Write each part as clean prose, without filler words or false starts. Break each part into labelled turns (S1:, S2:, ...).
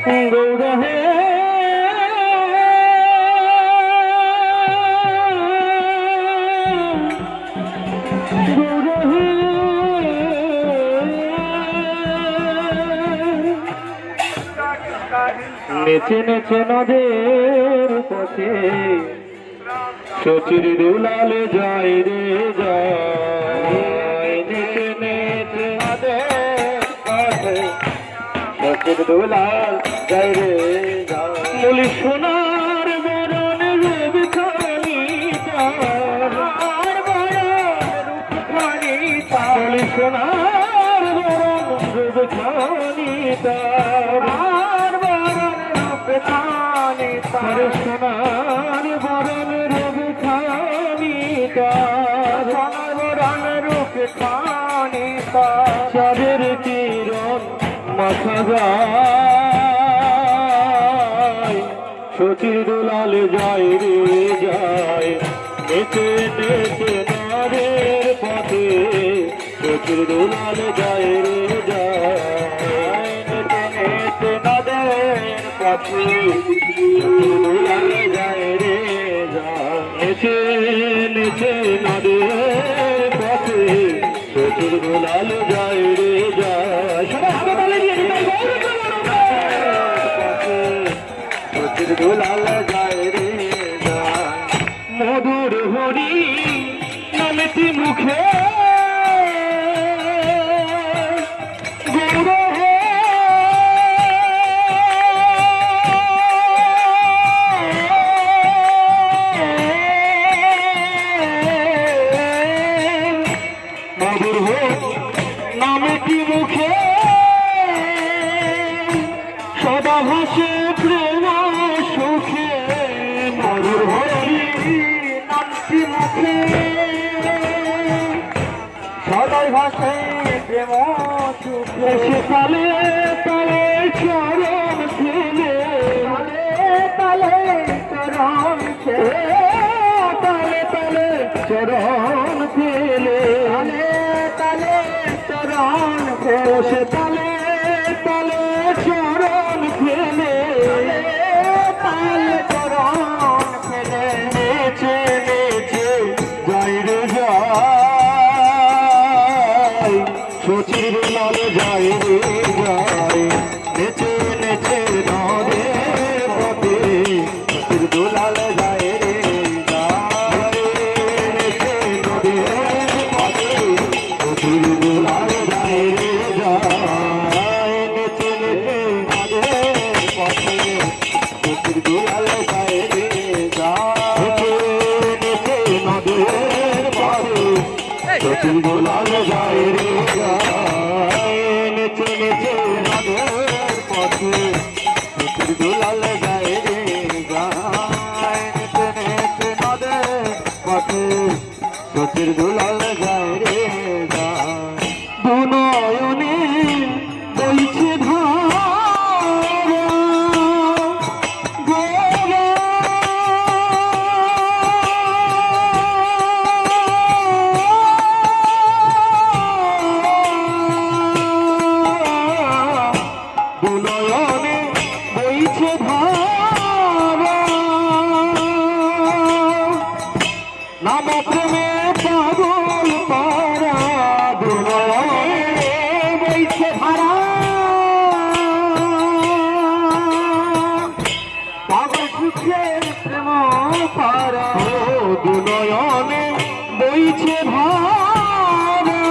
S1: গৌর হে নেচে নেচে নদের পথে শচীর দুলাল যায় রে যায়, নেচে নেচে নদের পথে শচীর দুলাল যায় রে যায়। বলি সোনার বরণ রূপ খানি তার, বলি সোনার বরণ রূপ খানি তার, সোনার বরণ রূপ খানি তার, বরণ রূপ খানি তার। চাঁদের কিরণ মাথা যায়, শচীর দুলাল যায় রে যায়, নেচে নেচে নদের পথে শচীর দুলাল যায় রে যায়, নেচে নেচে নদের পথে দুলাল যায় রে যায়, নেচে নেচে নদের পথে শচীর দুলাল যায় রে যায়। শচীর দুলাল যায় রে যায়, মধুর হরি নামেটি মুখে নামেটি মুখে সদা ভাসে প্রেম সুখে, মধুর হরি নামটি মুখে সদাই ভাসে প্রেম সুখে। সে তালে তালে চরণ ফেলে, তালে চরণ ফেলে, তালে তালে চরণ ফেলে, তালে চরণ ফেলে, সে তালে তালে চরণ ফেলে, তালে চরণ ফেলে, নেচে নেচে যাই রে যায়, শচীর দুলাল যায় রে যায়, নেচে নেচে নদের পথে শচীর দুলাল যায় রে যায়, নেচে নদের পথে শচীর দুলাল যায় রে যায়, নেচে নেচে নদের পথে শচীর দুলাল যায় রে যায়, নেচে নদের পথে শচীর দুলাল যায় রে যায়, নেচে নেচে নদের পথে শচীর দুলাল যায় রে যায়, নেচে নেচে নদের পথে শচীর দুলাল যায় রে যায়। দু নয়নে বইছে ধারা গোরা, দু নয়নে বইছে ধারা, নাম প্রেমে পাগল পারা, দু নয়নে বইছে ধারা, পাগল সুখে প্রেম পারা, দু নয়নে বইছে ধারা,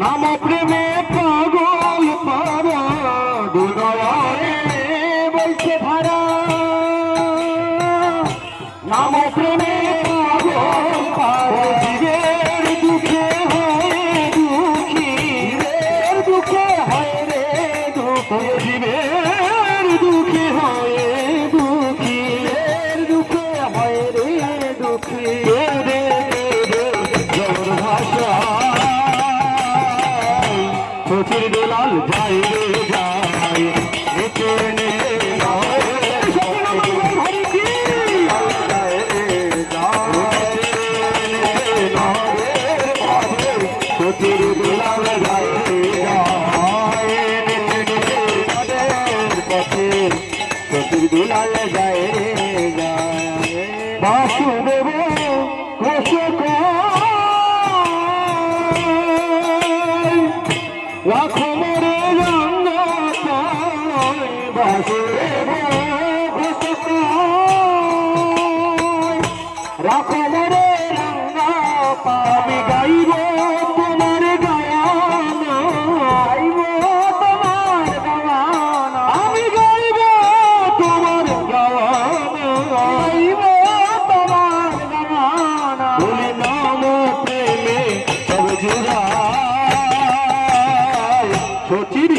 S1: নাম প্রেমে পাগল পারা, দু নয়নে বইছে ধারা, নাম প্রেমে পাগল পারা। জীবের দুঃখে হয় দুঃখী, জীবের দুঃখে হয় রে দুঃখী, জীবের দুঃখে হয় দুঃখী, জীবের দুঃখে হয় রে দুঃখী, রে জোর ভাষা শচীর দুলাল যায় রে যায়, নেচে নেচে শচীর দুলাল যায় রে যায়, দুলাল যায় রে যায় বাসুদেব কৃষক রাখো মোরে রঙ্গ বাসুদেব কৃষক রাখো মোরে রঙ্গ আমি গাইব তোমার গান গাইব তোমার গান আমি গাইব তোমার গান গাইব তোমার গান বলে নাম প্রেমে সব জুড়ায় সচির